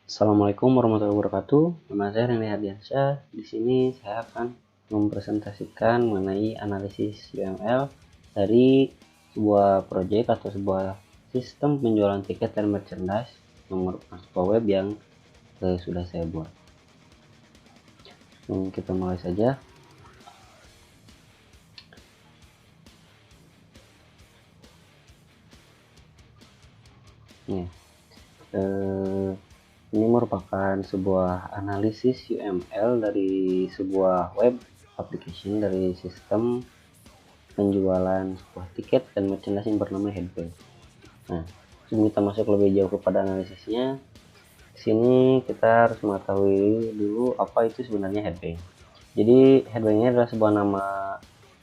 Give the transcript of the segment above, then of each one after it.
Assalamualaikum warahmatullahi wabarakatuh. Nama saya Rene Ardiansyah. Di sini saya akan mempresentasikan mengenai analisis UML dari sebuah proyek atau sebuah sistem penjualan tiket dan merchandise yang merupakan sebuah web yang sudah saya buat. Kita mulai saja. Ini merupakan sebuah analisis UML dari sebuah web application dari sistem penjualan sebuah tiket dan merchandise yang bernama Headbang. Nah, sebelum kita masuk lebih jauh kepada analisisnya, di sini kita harus mengetahui dulu apa itu sebenarnya Headbang. Jadi Headbang ini adalah sebuah nama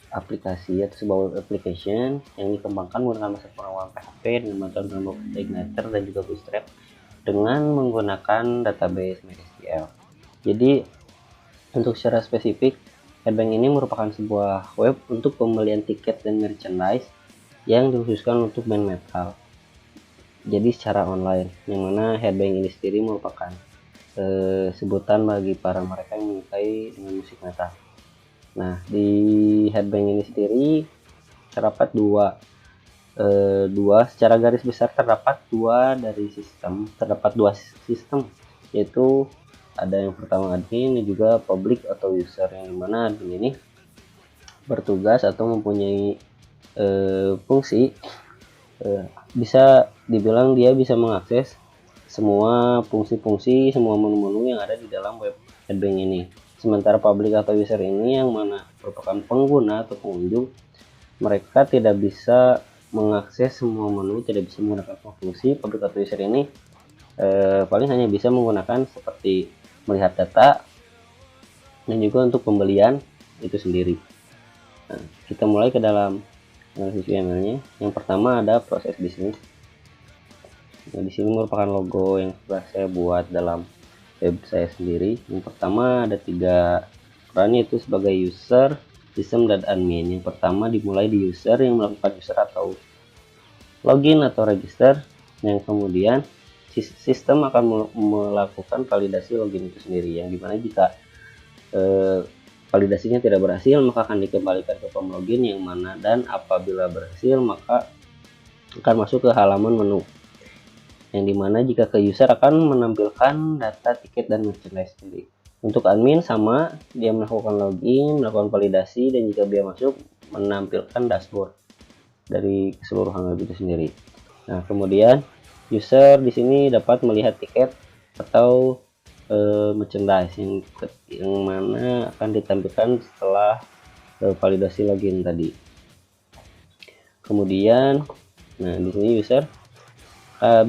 aplikasi atau sebuah web application yang dikembangkan menggunakan bahasa pengawal PHP dengan bantuan framework Igniter dan juga Bootstrap dengan menggunakan database MySQL. Jadi untuk secara spesifik, Headbang ini merupakan sebuah web untuk pembelian tiket dan merchandise yang dikhususkan untuk band metal. Jadi secara online, yang mana Headbang ini sendiri merupakan sebutan bagi para mereka yang menyukai dengan musik metal. Nah, di Headbang ini sendiri terdapat dua secara garis besar terdapat dua sistem, yaitu ada yang pertama admin dan juga public atau user, yang dimana admin ini bertugas atau mempunyai fungsi bisa dibilang dia bisa mengakses semua fungsi-fungsi, semua menu-menu yang ada di dalam web Headbang ini. Sementara public atau user ini yang mana merupakan pengguna atau pengunjung, mereka tidak bisa mengakses semua menu, tidak bisa menggunakan fungsi. Public atau user ini paling hanya bisa menggunakan seperti melihat data dan juga untuk pembelian itu sendiri. Nah, kita mulai ke dalam analisis UML-nya. Yang pertama ada proses bisnis. Nah, di sini merupakan logo yang sudah saya buat dalam web saya sendiri. Yang pertama ada 3 peran, yaitu sebagai user, sistem, dan admin. Yang pertama dimulai di user yang melakukan user atau login atau register. Yang kemudian sistem akan melakukan validasi login itu sendiri, yang dimana jika validasinya tidak berhasil maka akan dikembalikan ke form login yang mana, dan apabila berhasil maka akan masuk ke halaman menu, yang dimana jika ke user akan menampilkan data tiket dan merchandise sendiri. Untuk admin sama, dia melakukan login, melakukan validasi, dan jika dia masuk menampilkan dashboard dari keseluruhan web itu sendiri. Nah, kemudian user di sini dapat melihat tiket atau merchandise yang mana akan ditampilkan setelah validasi login tadi. Kemudian, nah di sini user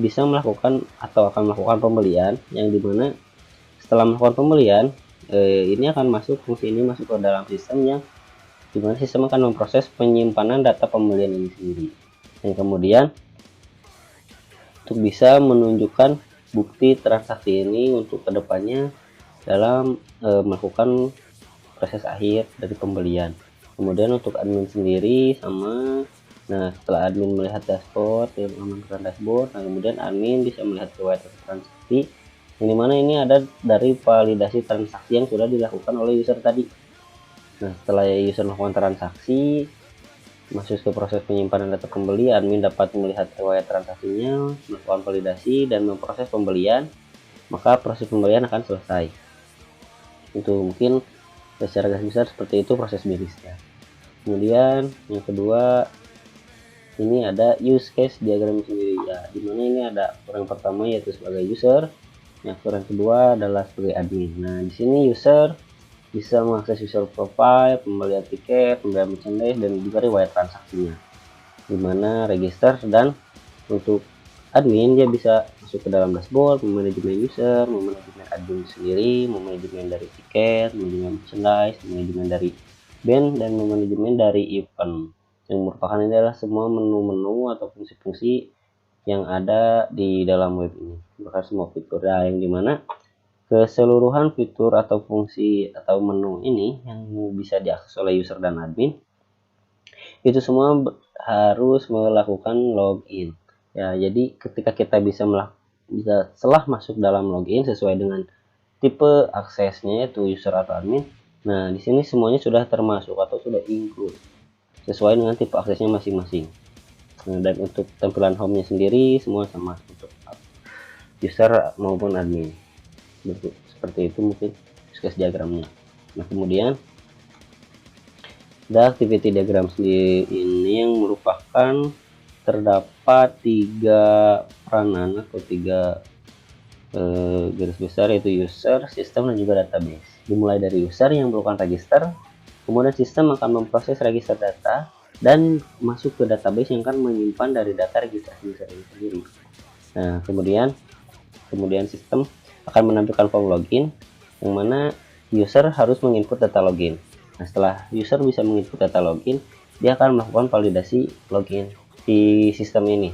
bisa melakukan atau akan melakukan pembelian, yang dimana setelah melakukan pembelian ini akan masuk, fungsi ini masuk ke dalam sistem, yang dimana sistem akan memproses penyimpanan data pembelian ini sendiri, dan kemudian untuk bisa menunjukkan bukti transaksi ini untuk kedepannya dalam melakukan proses akhir dari pembelian. Kemudian untuk admin sendiri sama. Nah, setelah admin melihat dashboard, dia mengamankan dashboard. Nah, kemudian admin bisa melihat riwayat transaksi, yang dimana ini ada dari validasi transaksi yang sudah dilakukan oleh user tadi. Nah, setelah user melakukan transaksi, masuk ke proses penyimpanan data pembeli, admin dapat melihat riwayat transaksinya, melakukan validasi, dan memproses pembelian, maka proses pembelian akan selesai. Itu mungkin secara garis besar seperti itu proses bisnisnya. Kemudian yang kedua, ini ada use case diagram sendiri, ya, dimana ini ada aktor yang pertama yaitu sebagai user, yang aktor yang kedua adalah sebagai admin. Nah, di sini user bisa mengakses user profile, pembelian tiket, pembelian merchandise, dan juga riwayat transaksinya, dimana register. Dan untuk admin dia bisa masuk ke dalam dashboard, memanajemen user, memanajemen admin sendiri, memanajemen dari tiket, memanajemen merchandise, memanajemen dari band, dan memanajemen dari event, yang merupakan ini adalah semua menu-menu atau fungsi-fungsi yang ada di dalam web ini, bahkan semua fitur, yang dimana keseluruhan fitur atau fungsi atau menu ini yang bisa diakses oleh user dan admin itu semua harus melakukan login, ya. Jadi ketika kita bisa bisa setelah masuk dalam login sesuai dengan tipe aksesnya yaitu user atau admin. Nah, di sini semuanya sudah termasuk atau sudah include sesuai dengan tipe aksesnya masing-masing. Nah, dan untuk tampilan home-nya sendiri semua sama untuk user maupun admin. Seperti itu mungkin sketch diagramnya. Nah, kemudian ada activity diagram sendiri ini yang merupakan terdapat 3 peranan atau 3 garis besar, yaitu user, sistem, dan juga database. Dimulai dari user yang merupakan register, kemudian sistem akan memproses register data dan masuk ke database yang akan menyimpan dari data registrasi user ini sendiri. Nah, kemudian sistem akan menampilkan form login yang mana user harus menginput data login. Nah, setelah user bisa menginput data login, dia akan melakukan validasi login di sistem ini.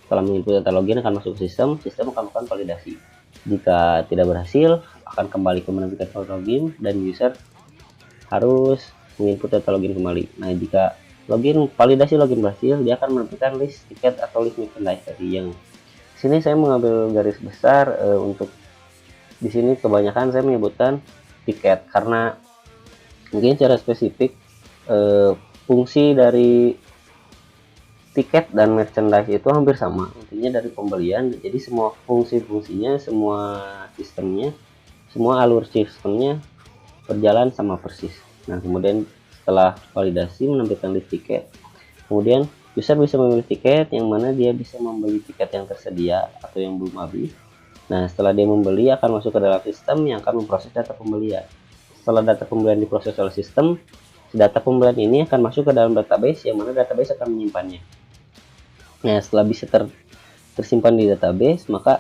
Setelah menginput data login akan masuk ke sistem akan melakukan validasi. Jika tidak berhasil, akan kembali ke menampilkan form login dan user harus menginput data login kembali. Nah, jika validasi login berhasil, dia akan menampilkan list tiket atau list merchandise tadi. Yang sini saya mengambil garis besar untuk di sini kebanyakan saya menyebutkan tiket karena mungkin secara spesifik fungsi dari tiket dan merchandise itu hampir sama, intinya dari pembelian. Jadi semua fungsi-fungsinya, semua sistemnya, semua alur sistemnya berjalan sama persis. Nah, kemudian setelah validasi menampilkan list tiket, kemudian user bisa memilih tiket yang mana dia bisa membeli tiket yang tersedia atau yang belum habis. Nah, setelah dia membeli akan masuk ke dalam sistem yang akan memproses data pembelian. Setelah data pembelian diproses oleh sistem, data pembelian ini akan masuk ke dalam database yang mana database akan menyimpannya. Nah, setelah bisa tersimpan di database, maka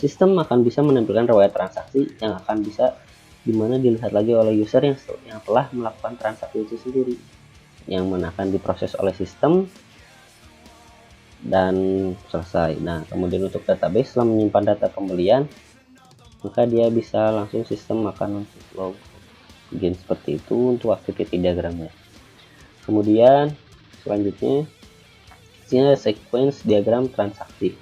sistem akan bisa menampilkan riwayat transaksi yang akan bisa dimana dilihat lagi oleh user yang telah melakukan transaksi itu sendiri, yang mana akan diproses oleh sistem dan selesai. Nah, kemudian untuk database setelah menyimpan data pembelian, maka dia bisa langsung sistem akan login seperti itu untuk activity diagramnya. Kemudian selanjutnya sini ada sequence diagram transaksi.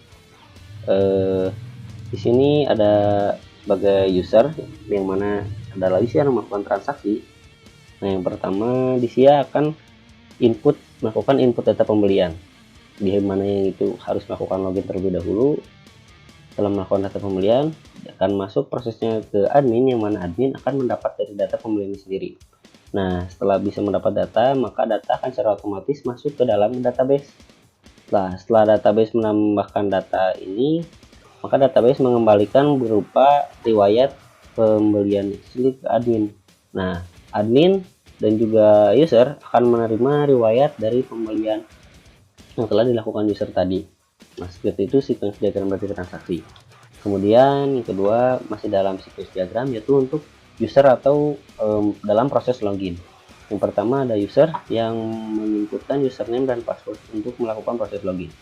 Di sini ada sebagai user yang mana adalah user yang melakukan transaksi. Nah, yang pertama dia akan melakukan input data pembelian, di mana yang itu harus melakukan login terlebih dahulu. Setelah melakukan data pembelian, akan masuk prosesnya ke admin, yang mana admin akan mendapat dari data pembelian sendiri. Nah, setelah bisa mendapat data, maka data akan secara otomatis masuk ke dalam database. Setelah database menambahkan data ini, maka database mengembalikan berupa riwayat pembelian slip ke admin. Nah, admin dan juga user akan menerima riwayat dari pembelian yang telah dilakukan user tadi. Nah, seperti itu sequence diagram berarti transaksi. Kemudian yang kedua masih dalam sequence diagram, yaitu untuk user atau dalam proses login. Yang pertama ada user yang menginputkan username dan password untuk melakukan proses login.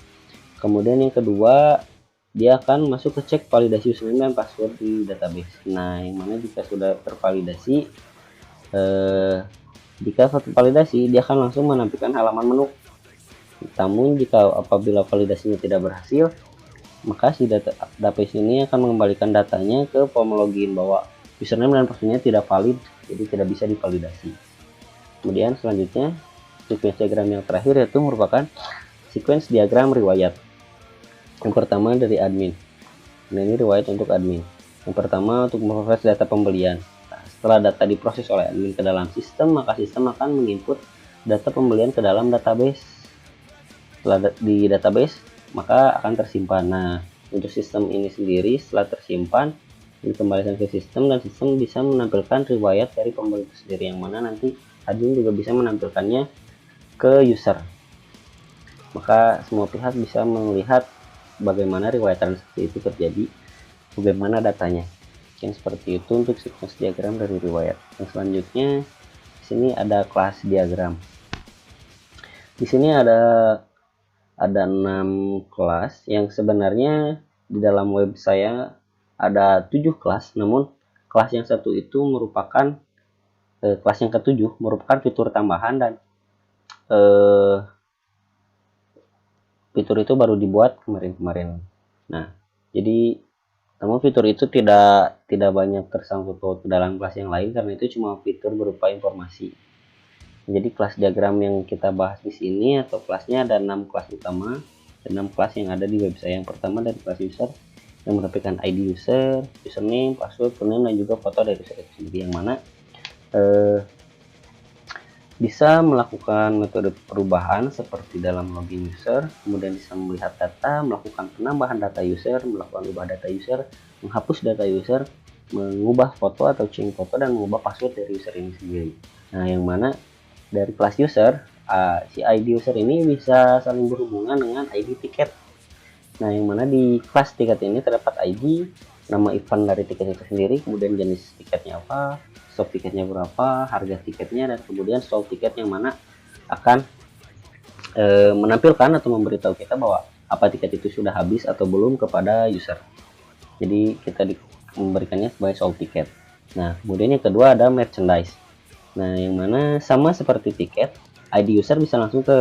Kemudian yang kedua, dia akan masuk ke cek validasi username dan password di database. Nah, yang mana jika sudah tervalidasi, dia akan langsung menampilkan halaman menu. Namun apabila validasinya tidak berhasil, maka si database ini akan mengembalikan datanya ke form login bahwa username dan passwordnya tidak valid, jadi tidak bisa divalidasi. Kemudian selanjutnya sequence diagram yang terakhir yaitu merupakan sequence diagram riwayat. Yang pertama dari admin. Nah, ini riwayat untuk admin. Yang pertama untuk memproses data pembelian. Nah, setelah data diproses oleh admin ke dalam sistem, maka sistem akan menginput data pembelian ke dalam database. Setelah di database, maka akan tersimpan. Nah, untuk sistem ini sendiri setelah tersimpan dikembalikan ke sistem, dan sistem bisa menampilkan riwayat dari pembeli itu sendiri, yang mana nanti admin juga bisa menampilkannya ke user. Maka semua pihak bisa melihat bagaimana riwayat transaksi itu terjadi, bagaimana datanya. Mungkin seperti itu untuk sequence diagram dari riwayat. Yang selanjutnya di sini ada kelas diagram. Di sini ada 6 kelas yang sebenarnya di dalam web saya ada 7 kelas, namun kelas yang satu itu merupakan kelas yang ketujuh merupakan fitur tambahan, dan fitur itu baru dibuat kemarin-kemarin. Nah, Jadi namun fitur itu tidak banyak tersangkut paut ke dalam kelas yang lain karena itu cuma fitur berupa informasi. Jadi kelas diagram yang kita bahas di sini atau kelasnya ada 6 kelas utama dan 6 kelas yang ada di website. Yang pertama dari kelas user yang menampilkan ID user, username, password, username, dan juga foto dari user itu sendiri, yang mana bisa melakukan metode perubahan seperti dalam login user, kemudian bisa melihat data, melakukan penambahan data user, melakukan ubah data user, menghapus data user, mengubah foto atau change foto, dan mengubah password dari user ini sendiri. Nah, yang mana dari kelas user, si ID user ini bisa saling berhubungan dengan ID tiket. Nah, yang mana di kelas tiket ini terdapat ID, nama event dari tiket itu sendiri, kemudian jenis tiketnya apa, stop tiketnya berapa, harga tiketnya, dan kemudian stop tiket yang mana akan menampilkan atau memberitahu kita bahwa apa tiket itu sudah habis atau belum kepada user. Jadi kita memberikannya sebagai sold tiket. Nah, kemudian yang kedua ada merchandise. Nah, yang mana sama seperti tiket, ID user bisa langsung ke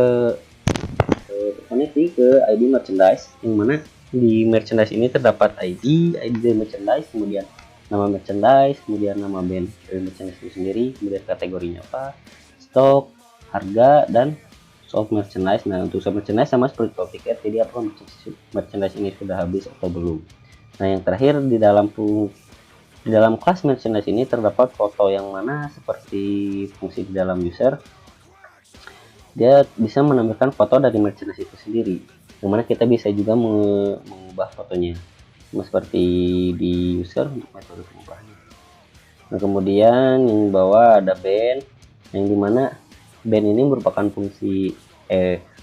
ID merchandise, yang mana di merchandise ini terdapat ID dari merchandise, kemudian nama merchandise, kemudian nama band dari merchandise itu sendiri, kemudian kategorinya apa, stok, harga, dan sold merchandise. Nah, untuk sold merchandise sama seperti sold tiket, jadi apa merchandise ini sudah habis atau belum. Nah, yang terakhir di dalam kelas merchandise ini terdapat foto, yang mana seperti fungsi di dalam user, dia bisa menampilkan foto dari merchandise itu sendiri, yang mana kita bisa juga mengubah fotonya seperti di user untuk metode pengubahannya. Nah, kemudian yang bawah ada band, yang dimana band ini merupakan fungsi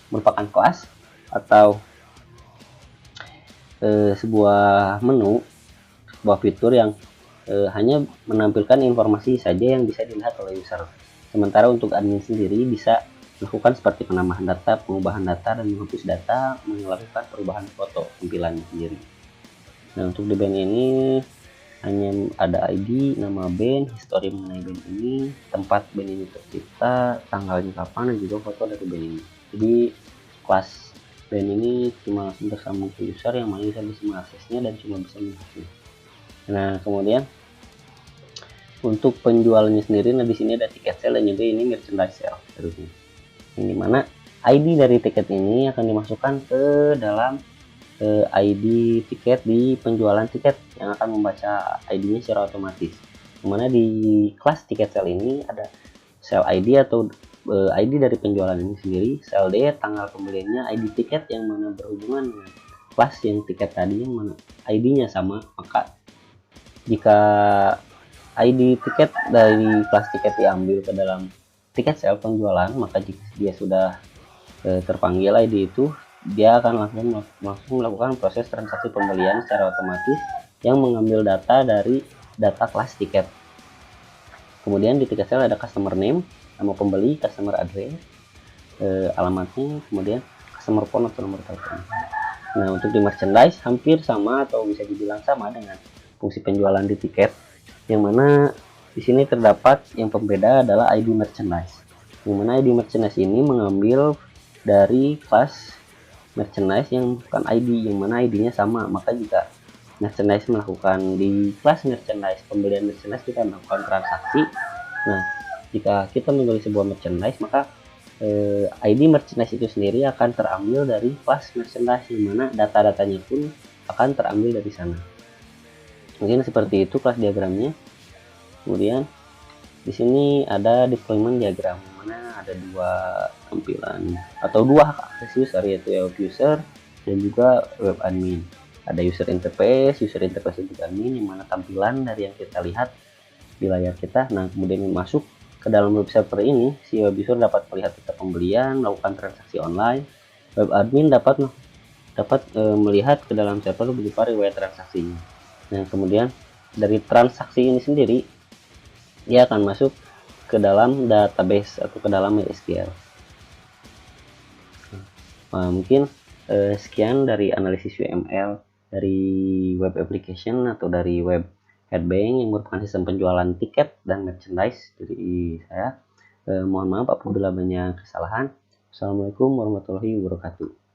merupakan kelas atau sebuah menu, sebuah fitur yang hanya menampilkan informasi saja yang bisa dilihat oleh user. Sementara untuk admin sendiri bisa melakukan seperti penambahan data, pengubahan data, dan menghapus data, melakukan perubahan foto tampilannya sendiri. Nah, untuk di band ini hanya ada ID, nama band, histori mengenai band ini, tempat band ini tercipta, tanggalnya kapan, dan juga foto dari band ini. Jadi kelas band ini cuma langsung tersambung ke user, yang mana bisa mengaksesnya dan cuma bisa menghapusnya. Nah, kemudian untuk penjualnya sendiri, nah di sini ada tiket sale dan juga ini merchandise sale terusnya, yang dimana ID dari tiket ini akan dimasukkan ke dalam ID tiket di penjualan tiket yang akan membaca ID-nya secara otomatis. Dimana di kelas tiket sale ini ada sale ID atau ID dari penjualan ini sendiri, sale date, tanggal pembeliannya, ID tiket yang mana berhubungan dengan kelas yang tiket tadi yang mana ID-nya sama. Maka jika ID tiket dari kelas tiket diambil ke dalam tiket sale penjualan, maka jika dia sudah terpanggil ID itu, dia akan langsung melakukan proses transaksi pembelian secara otomatis yang mengambil data dari data kelas tiket. Kemudian di tiket sale ada customer name, nama pembeli, customer address, alamatnya, kemudian customer phone atau nomor telepon. Nah, untuk di merchandise hampir sama atau bisa dibilang sama dengan fungsi penjualan di tiket, yang mana di sini terdapat yang pembeda adalah ID merchandise, yang mana ID merchandise ini mengambil dari kelas merchandise yang bukan ID, yang mana ID-nya sama. Maka jika merchandise melakukan di kelas merchandise pembelian merchandise, kita melakukan transaksi. Nah, jika kita membeli sebuah merchandise, maka ID merchandise itu sendiri akan terambil dari kelas merchandise, yang mana data-datanya pun akan terambil dari sana. Mungkin seperti itu kelas diagramnya. Kemudian di sini ada deployment diagram, mana ada dua tampilan atau dua akses user, yaitu web user dan juga web admin. Ada user interface untuk admin, yang mana tampilan dari yang kita lihat di layar kita. Nah, kemudian masuk ke dalam web server ini, si web user dapat melihat data pembelian, melakukan transaksi online. Web admin dapat melihat ke dalam server berupa riwayat transaksinya. Nah, kemudian dari transaksi ini sendiri, dia akan masuk ke dalam database atau ke dalam MySQL. Nah, mungkin sekian dari analisis UML dari web application atau dari web headbank yang merupakan sistem penjualan tiket dan merchandise dari saya. Mohon maaf apabila banyak kesalahan. Assalamualaikum warahmatullahi wabarakatuh.